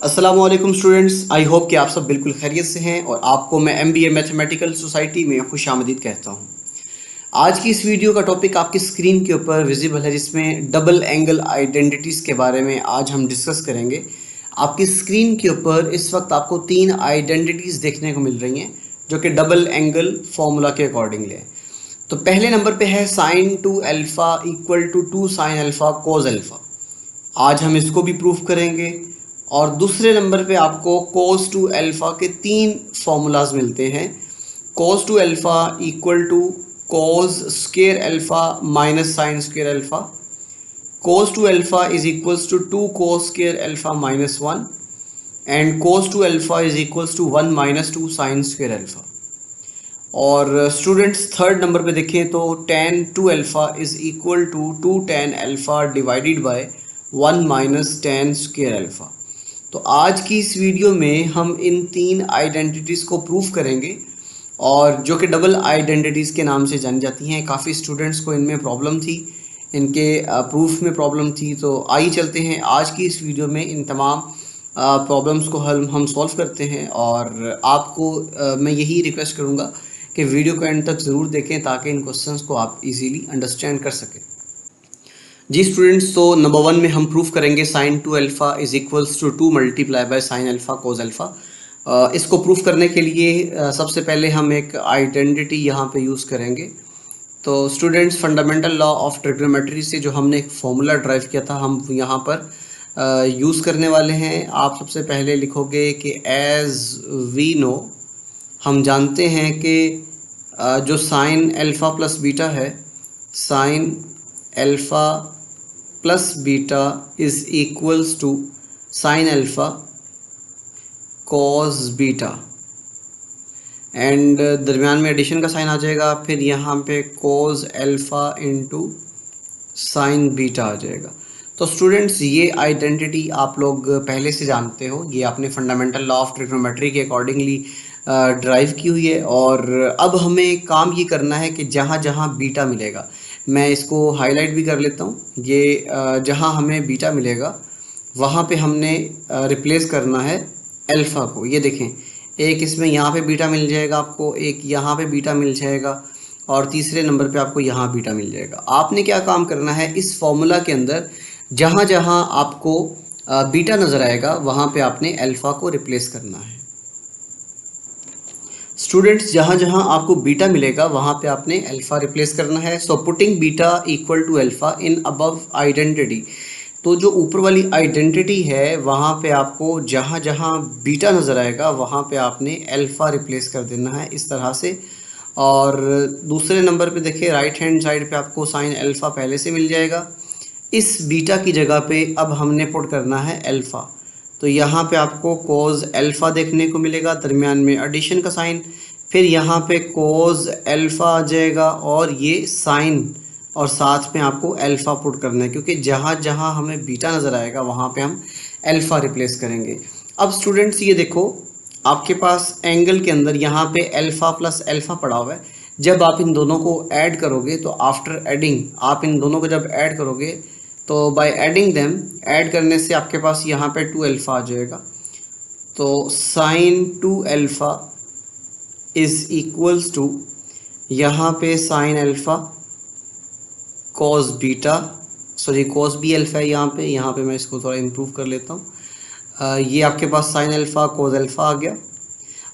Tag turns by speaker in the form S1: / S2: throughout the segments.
S1: अस्सलामु अलैकुम students, I hope कि आप सब बिल्कुल खैरियत से हैं और आपको मैं MBA मैथमेटिकल सोसाइटी में खुशामदीद कहता हूं। आज की इस वीडियो का टॉपिक आपकी स्क्रीन के ऊपर विजिबल है, जिसमें डबल एंगल आइडेंटिटीज़ के बारे में आज हम डिस्कस करेंगे। आपकी स्क्रीन के ऊपर इस वक्त आपको 3 आइडेंटिटीज़ देखने को मिल रही हैं जो कि डबल एंगल फॉर्मूला के अकॉर्डिंगली है। तो पहले नंबर पे है sine 2 alpha equal to 2 sine alpha cos alpha. आज हम इसको भी प्रूफ करेंगे। और दूसरे नंबर पे आपको cos 2 अल्फ़ा के 3 फार्मूलाज मिलते हैं। cos 2 alpha equal to cos square alpha minus sine square alpha. cos 2 alpha is equals to 2 cos square alpha minus 1 and cos 2 alpha is equals to 1 minus 2 sine square alpha. और students third number पे देखें तो tan 2 alpha is equal to 2 tan alpha divided by 1 minus tan square alpha. तो आज की इस video में हम इन 3 आइडेंटिटीज़ को प्रूफ करेंगे और जो कि डबल आइडेंटिटीज़ के नाम से जानी जाती हैं। काफ़ी स्टूडेंट्स को इनमें प्रॉब्लम थी, इनके प्रूफ में प्रॉब्लम थी। तो आइए चलते हैं आज की इस वीडियो में इन तमाम प्रॉब्लम्स को हम सॉल्व करते हैं। और आपको मैं यही रिक्वेस्ट करूँगा कि वीडियो को एंड तक ज़रूर देखें ताकि इन क्वेश्चंस को आप इजीली अंडरस्टैंड कर सकें। जी स्टूडेंट्स, तो नंबर 1 में हम प्रूफ करेंगे sine 2 alpha is equals to 2 multiply by sine alpha cos alpha. इसको प्रूफ करने के लिए सबसे पहले हम एक आइडेंटिटी यहाँ पे यूज़ करेंगे। तो students, fundamental law of trigonometry से जो हमने एक फॉर्मूला ड्राइव किया था हम यहाँ पर यूज़ करने वाले हैं। आप सबसे पहले लिखोगे कि एज वी नो, हम जानते हैं कि जो साइन अल्फ़ा प्लस बीटा है, sine alpha plus beta is equals to sine alpha cos beta and दरमियान में एडिशन का साइन आ जाएगा। फिर यहाँ पे cos alpha into sine beta आ जाएगा। तो स्टूडेंट्स, ये आइडेंटिटी आप लोग पहले से जानते हो, ये आपने फंडामेंटल लॉ ऑफ ट्रिग्नोमेट्री के अकॉर्डिंगली ड्राइव की हुई है। और अब हमें काम ये करना है कि जहाँ जहाँ बीटा मिलेगा, मैं इसको हाईलाइट भी कर लेता हूँ। ये जहाँ हमें बीटा मिलेगा वहाँ पे हमने रिप्लेस करना है अल्फ़ा को। ये देखें, एक इसमें यहाँ पे बीटा मिल जाएगा आपको, एक यहाँ पे बीटा मिल जाएगा और तीसरे नंबर पे आपको यहाँ बीटा मिल जाएगा। आपने क्या काम करना है, इस फॉर्मूला के अंदर जहाँ जहाँ आपको बीटा नज़र आएगा वहाँ पे आपने अल्फ़ा को रिप्लेस करना है। स्टूडेंट्स, जहाँ जहाँ आपको बीटा मिलेगा वहाँ पे आपने अल्फ़ा रिप्लेस करना है। So putting beta equal to alpha in above identity, तो जो ऊपर वाली आइडेंटिटी है वहाँ पे आपको जहाँ जहाँ बीटा नज़र आएगा वहाँ पे आपने अल्फ़ा रिप्लेस कर देना है इस तरह से। और दूसरे नंबर पे देखिए, राइट हैंड साइड पे आपको साइन अल्फ़ा पहले से मिल जाएगा। इस बीटा की जगह पे अब हमने पुट करना है अल्फ़ा, तो यहाँ पे आपको कोस अल्फ़ा देखने को मिलेगा, दरमियान में एडिशन का साइन, फिर यहाँ पे कोस अल्फ़ा आ जाएगा और ये साइन और साथ में आपको अल्फ़ा पुट करना है, क्योंकि जहाँ जहाँ हमें बीटा नज़र आएगा वहाँ पे हम अल्फ़ा रिप्लेस करेंगे। अब स्टूडेंट्स, ये देखो आपके पास एंगल के अंदर यहाँ पे अल्फ़ा प्लस अल्फ़ा पड़ा हुआ है। जब आप इन दोनों को ऐड करोगे तो आफ्टर एडिंग, आप इन दोनों को जब ऐड करोगे तो बाय एडिंग देम, ऐड करने से आपके पास यहाँ पे 2 अल्फ़ा आ जाएगा। तो sine 2 alpha is equals to यहाँ पे sine alpha cos beta, sorry cos B alpha है यहाँ पे मैं इसको थोड़ा इम्प्रूव कर लेता हूँ। ये आपके पास साइन अल्फ़ा कॉस अल्फ़ा आ गया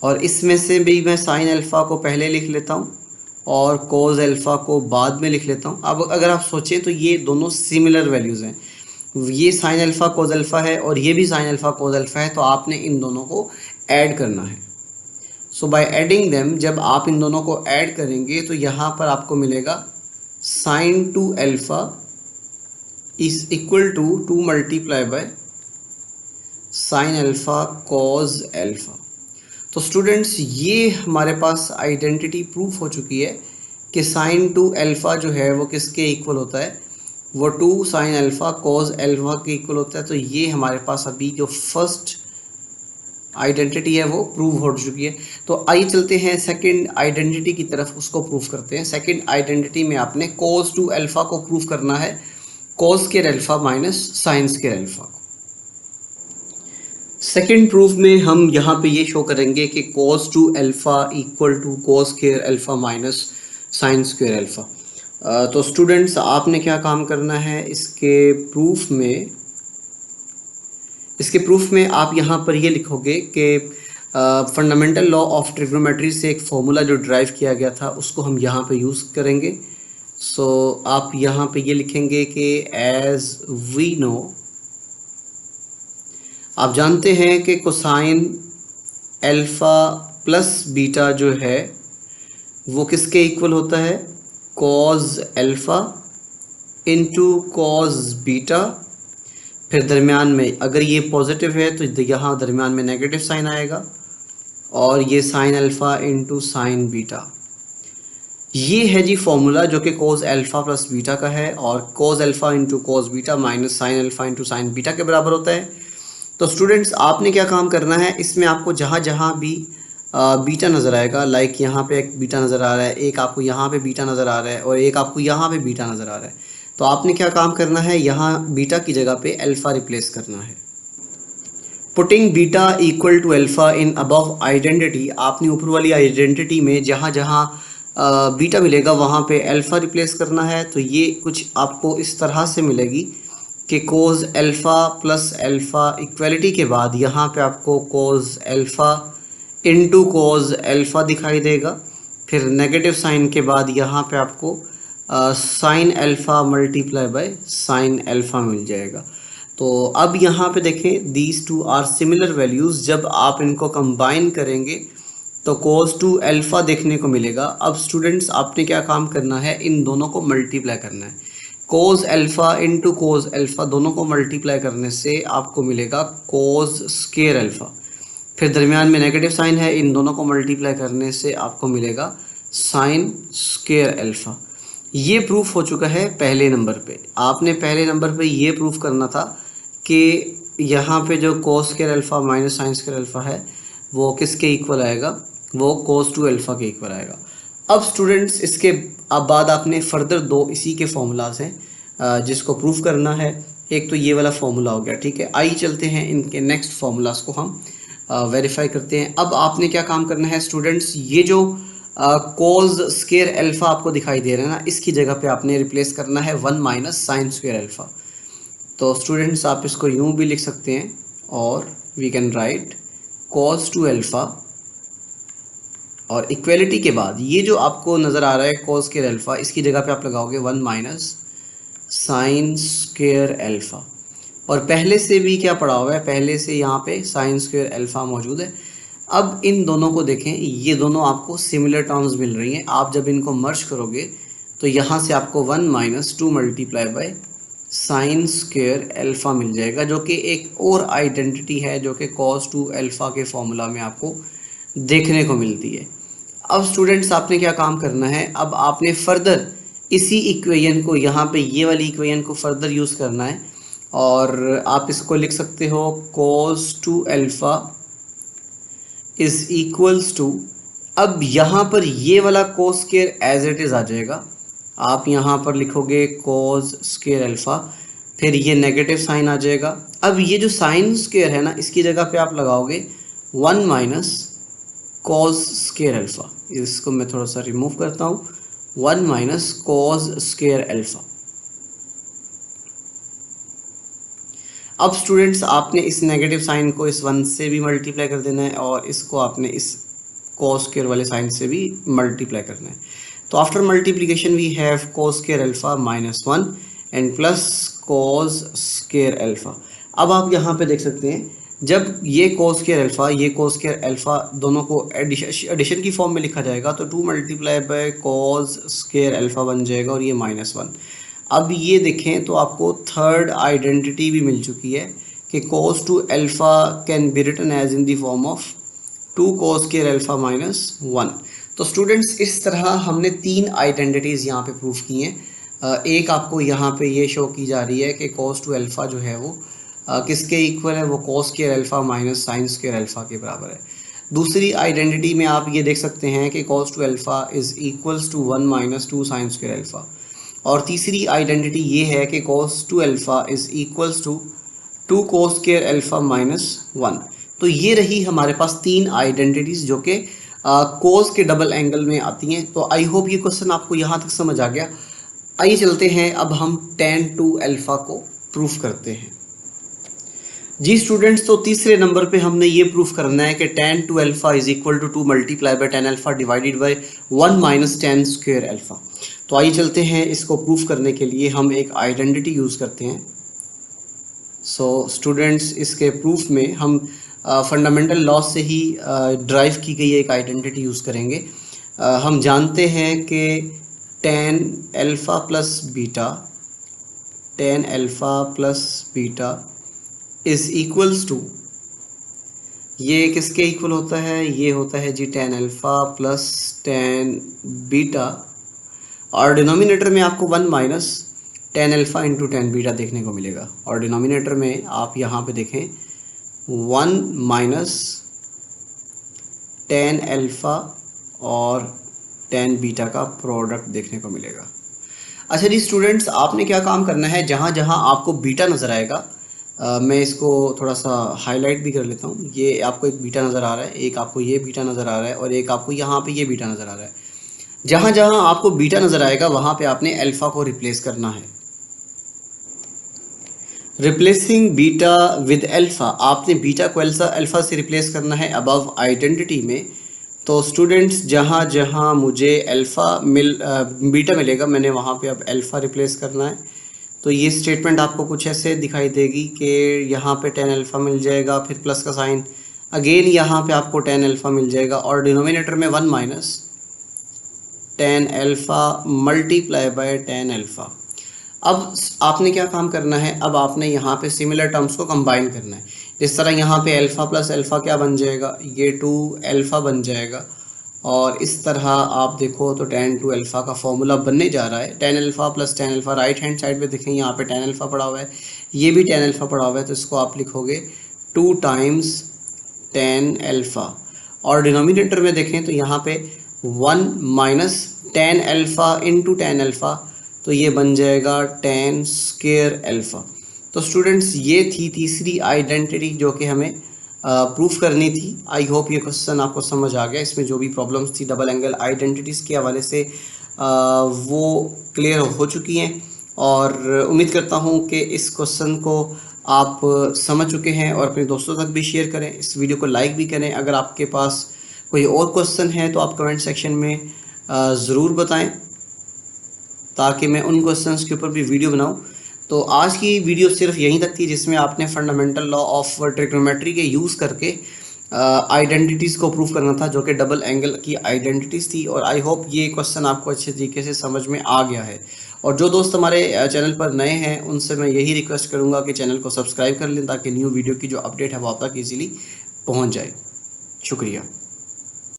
S1: और इसमें से भी मैं साइन अल्फ़ा को पहले लिख लेता हूँ और कोस अल्फ़ा को बाद में लिख लेता हूँ। अब अगर आप सोचें तो ये दोनों सिमिलर वैल्यूज़ हैं, ये साइन अल्फ़ा कोस अल्फ़ा है और ये भी साइन अल्फ़ा कोस अल्फ़ा है, तो आपने इन दोनों को ऐड करना है। सो बाय एडिंग देम, जब आप इन दोनों को ऐड करेंगे तो यहाँ पर आपको मिलेगा sine 2 alpha is equal to 2 multiply by sine alpha cos alpha. तो स्टूडेंट्स, ये हमारे पास आइडेंटिटी प्रूफ हो चुकी है कि साइन 2 अल्फ़ा जो है वो किसके इक्वल होता है, वो 2 साइन अल्फ़ा कॉस अल्फ़ा के इक्वल होता है। तो ये हमारे पास अभी जो फर्स्ट आइडेंटिटी है वो प्रूव हो चुकी है। तो आइए चलते हैं सेकंड आइडेंटिटी की तरफ, उसको प्रूफ करते हैं। सेकंड आइडेंटिटी में आपने cos 2 अल्फ़ा को प्रूफ करना है cos square alpha minus sine square alpha को। सेकेंड प्रूफ में हम यहाँ पे ये शो करेंगे कि cos two alpha equal to cos square alpha minus sine square alpha. तो स्टूडेंट्स आपने क्या काम करना है इसके प्रूफ में आप यहाँ पर ये लिखोगे कि फंडामेंटल लॉ ऑफ ट्रिग्नोमेट्री से एक फॉर्मूला जो ड्राइव किया गया था उसको हम यहाँ पे यूज़ करेंगे। सो आप यहाँ पे ये लिखेंगे कि एज वी नो, आप जानते हैं कि कोसाइन अल्फ़ा प्लस बीटा जो है वो किसके इक्वल होता है, cos alpha into cos beta. फिर दरमियान में अगर ये पॉजिटिव है तो यहाँ दरमियान में नेगेटिव साइन आएगा, और ये sine alpha into sine beta. ये है जी फॉर्मूला जो कि कोस अल्फ़ा प्लस बीटा का है, और cos alpha into cos beta minus sine alpha into sine beta के बराबर होता है। तो स्टूडेंट्स आपने क्या काम करना है, इसमें आपको जहाँ जहाँ भी बीटा नज़र आएगा, लाइक यहाँ पे एक बीटा नज़र आ रहा है, एक आपको यहाँ पे बीटा नज़र आ रहा है, और एक आपको यहाँ पे बीटा नज़र आ रहा है, तो आपने क्या काम करना है, यहाँ बीटा की जगह पे अल्फ़ा रिप्लेस करना है। Putting beta equal to alpha in above identity, आपने ऊपर वाली आइडेंटिटी में जहाँ जहाँ बीटा मिलेगा वहाँ पे अल्फ़ा रिप्लेस करना है। तो ये कुछ आपको इस तरह से मिलेगी कि cos alpha plus alpha equality के बाद यहाँ पे आपको cos alpha into cos alpha दिखाई देगा। फिर नेगेटिव साइन के बाद यहाँ पे आपको sine alpha multiply by sine alpha मिल जाएगा। तो अब यहाँ पे देखें, these two are similar values, जब आप इनको कंबाइन करेंगे तो कोस टू अल्फ़ा देखने को मिलेगा। अब स्टूडेंट्स आपने क्या काम करना है, इन दोनों को मल्टीप्लाई करना है। Cos alpha into cos alpha दोनों को मल्टीप्लाई करने से आपको मिलेगा कोस स्क्वायर अल्फ़ा। फिर दरमियान में नेगेटिव साइन है, इन दोनों को मल्टीप्लाई करने से आपको मिलेगा साइन स्क्वायर अल्फ़ा। ये प्रूफ हो चुका है पहले नंबर पे। आपने पहले नंबर पे ये प्रूफ करना था कि यहाँ पे जो कोस square alpha minus sine square alpha है वो किसके इक्वल आएगा, वो कोस टू अल्फ़ा के इक्वल आएगा। अब स्टूडेंट्स इसके अब बाद आपने फर्दर दो इसी के फॉर्मूलाज हैं जिसको प्रूफ करना है। एक तो ये वाला फॉर्मूला हो गया, ठीक है। आइए चलते हैं इनके नेक्स्ट फॉर्मूलाज को हम वेरीफाई करते हैं। अब आपने क्या काम करना है स्टूडेंट्स, ये जो कोस स्क्वायर अल्फ़ा आपको दिखाई दे रहा है ना, इसकी जगह पे आपने रिप्लेस करना है 1 माइनस साइन स्क्वायर अल्फ़ा। तो स्टूडेंट्स आप इसको यूँ भी लिख सकते हैं, और we can write cos two alpha, और इक्वलिटी के बाद ये जो आपको नज़र आ रहा है कोस स्क्वायर अल्फ़ा, इसकी जगह पे आप लगाओगे 1 माइनस साइन स्क्वायर अल्फ़ा। और पहले से भी क्या पढ़ा हुआ है, पहले से यहाँ पे साइन स्क्वायर अल्फ़ा मौजूद है। अब इन दोनों को देखें, ये दोनों आपको सिमिलर टर्म्स मिल रही हैं। आप जब इनको मर्ज करोगे तो यहाँ से आपको 1 minus 2 multiply by sine square alpha मिल जाएगा, जो कि एक और आइडेंटिटी है जो कि कॉस टू अल्फ़ा के फॉर्मूला में आपको देखने को मिलती है। अब स्टूडेंट्स आपने क्या काम करना है, अब आपने फर्दर इसी इक्वेशन को, यहाँ पे ये वाली इक्वेशन को फर्दर यूज़ करना है, और आप इसको लिख सकते हो cos two alpha is equals to, अब यहाँ पर ये वाला cos square as it is आ जाएगा। आप यहाँ पर लिखोगे कोस स्क्वायर अल्फ़ा, फिर ये नेगेटिव साइन आ जाएगा। अब ये जो साइन स्क्वायर है ना, इसकी जगह पे आप लगाओगे 1 माइनस कोस स्क्वायर अल्फ़ा। इसको मैं थोड़ा सा रिमूव करता हूँ, 1 माइनस कोस स्क्वायर अल्फ़ा। अब स्टूडेंट्स आपने इस नेगेटिव साइन को इस 1 से भी मल्टीप्लाई कर देना है, और इसको आपने इस कोस स्क्वायर वाले साइन से भी मल्टीप्लाई करना है। तो after multiplication we have cos square alpha minus 1 and plus cos square alpha. अब आप यहाँ पे देख सकते हैं, जब ये कोस स्क्वायर अल्फ़ा, ये कोस स्क्वायर अल्फ़ा दोनों को एडिशन की फॉर्म में लिखा जाएगा, तो 2 multiply by cos square alpha बन जाएगा, और ये -1। अब ये देखें तो आपको थर्ड आइडेंटिटी भी मिल चुकी है कि cos two alpha can be written as in the form of 2 cos square alpha minus 1। तो स्टूडेंट्स इस तरह हमने 3 आइडेंटिटीज़ यहाँ पे प्रूफ की हैं। एक आपको यहाँ पे ये शो की जा रही है कि कोस टू अल्फ़ा जो है वो किसके इक्वल है, वो कोस square alpha minus sine square alpha के बराबर है। दूसरी आइडेंटिटी में आप ये देख सकते हैं कि cos two alpha is equals to 1 minus 2 sine square alpha. और तीसरी आइडेंटिटी ये है कि cos two alpha is equals to 2 cos square alpha minus 1। तो ये रही हमारे पास 3 आइडेंटिटीज जो कि कोस के डबल एंगल में आती हैं। तो आई होप ये क्वेश्चन आपको यहाँ तक समझ आ गया। आइए चलते हैं अब हम tan to अल्फा को प्रूफ करते हैं। जी स्टूडेंट्स, तो तीसरे नंबर पे हमने ये प्रूफ करना है कि tan to alpha is equal to 2 multiply by tan alpha divided by 1 minus tan square alpha. तो आइए चलते हैं, इसको प्रूफ करने के लिए हम एक आइडेंटिटी यूज़ करते हैं। सो स्टूडेंट्स, इसके प्रूफ में हम फंडामेंटल लॉ से ही ड्राइव की गई एक आइडेंटिटी यूज़ करेंगे। हम जानते हैं कि tan alpha plus beta is equals to, ये किसके इक्वल होता है? ये होता है जी tan alpha plus tan beta, और डिनोमिनेटर में आपको 1 minus tan alpha into tan beta देखने को मिलेगा। और डिनोमिनेटर में आप यहाँ पे देखें 1 माइनस tan अल्फा और tan बीटा का प्रोडक्ट देखने को मिलेगा। अच्छा जी स्टूडेंट्स, आपने क्या काम करना है, जहाँ जहाँ आपको बीटा नज़र आएगा, मैं इसको थोड़ा सा हाईलाइट भी कर लेता हूँ। ये आपको एक बीटा नज़र आ रहा है, एक आपको ये बीटा नज़र आ रहा है, और एक आपको यहाँ पे ये बीटा नज़र आ रहा है। जहाँ जहाँ आपको बीटा नज़र आएगा वहाँ पे आपने अल्फ़ा को रिप्लेस करना है। रिप्लेसिंग बीटा विद अल्फ़ा, आपने बीटा को अल्फ़ा से रिप्लेस करना है अबव आइडेंटिटी में। तो स्टूडेंट्स, जहाँ जहाँ मुझे बीटा मिलेगा, मैंने वहाँ पे अब अल्फ़ा रिप्लेस करना है। तो ये स्टेटमेंट आपको कुछ ऐसे दिखाई देगी कि यहाँ पे tan अल्फ़ा मिल जाएगा, फिर प्लस का साइन, अगेन यहाँ पे आपको tan अल्फ़ा मिल जाएगा, और डिनोमिनेटर में 1 minus tan alpha multiply by tan alpha. अब आपने क्या काम करना है, अब आपने यहाँ पे सिमिलर टर्म्स को कंबाइन करना है। जिस तरह यहाँ पे अल्फ़ा प्लस अल्फ़ा क्या बन जाएगा, ये 2 अल्फ़ा बन जाएगा, और इस तरह आप देखो तो tan to अल्फ़ा का फॉर्मूला बनने जा रहा है। tan alpha plus tan alpha, right hand side पे देखें यहाँ पे tan अल्फ़ा पड़ा हुआ है, ये भी tan अल्फ़ा पड़ा हुआ है, तो इसको आप लिखोगे 2 टाइम्स tan अल्फ़ा, और डिनोमिनेटर में देखें तो यहाँ पे 1 minus tan alpha into tan alpha, तो ये बन जाएगा tan स्क्वायर अल्फ़ा। तो स्टूडेंट्स, ये थी तीसरी आइडेंटिटी जो कि हमें प्रूफ करनी थी। आई होप ये क्वेश्चन आपको समझ आ गया। इसमें जो भी प्रॉब्लम्स थी डबल एंगल आइडेंटिटीज़ के हवाले से वो क्लियर हो चुकी हैं, और उम्मीद करता हूँ कि इस क्वेश्चन को आप समझ चुके हैं और अपने दोस्तों तक भी शेयर करें। इस वीडियो को लाइक भी करें। अगर आपके पास कोई और क्वेश्चन है तो आप कमेंट सेक्शन में ज़रूर बताएं, ताकि मैं उन क्वेश्चंस के ऊपर भी वीडियो बनाऊं। तो आज की वीडियो सिर्फ यहीं तक थी, जिसमें आपने फंडामेंटल लॉ ऑफ ट्रिग्नोमेट्री के यूज़ करके आइडेंटिटीज़ को प्रूव करना था, जो कि डबल एंगल की आइडेंटिटीज़ थी। और आई होप ये क्वेश्चन आपको अच्छे तरीके से समझ में आ गया है। और जो दोस्त हमारे चैनल पर नए हैं, उनसे मैं यही रिक्वेस्ट करूँगा कि चैनल को सब्सक्राइब कर लें, ताकि न्यू वीडियो की जो अपडेट है वो आप तक ईजीली पहुँच जाए। शुक्रिया।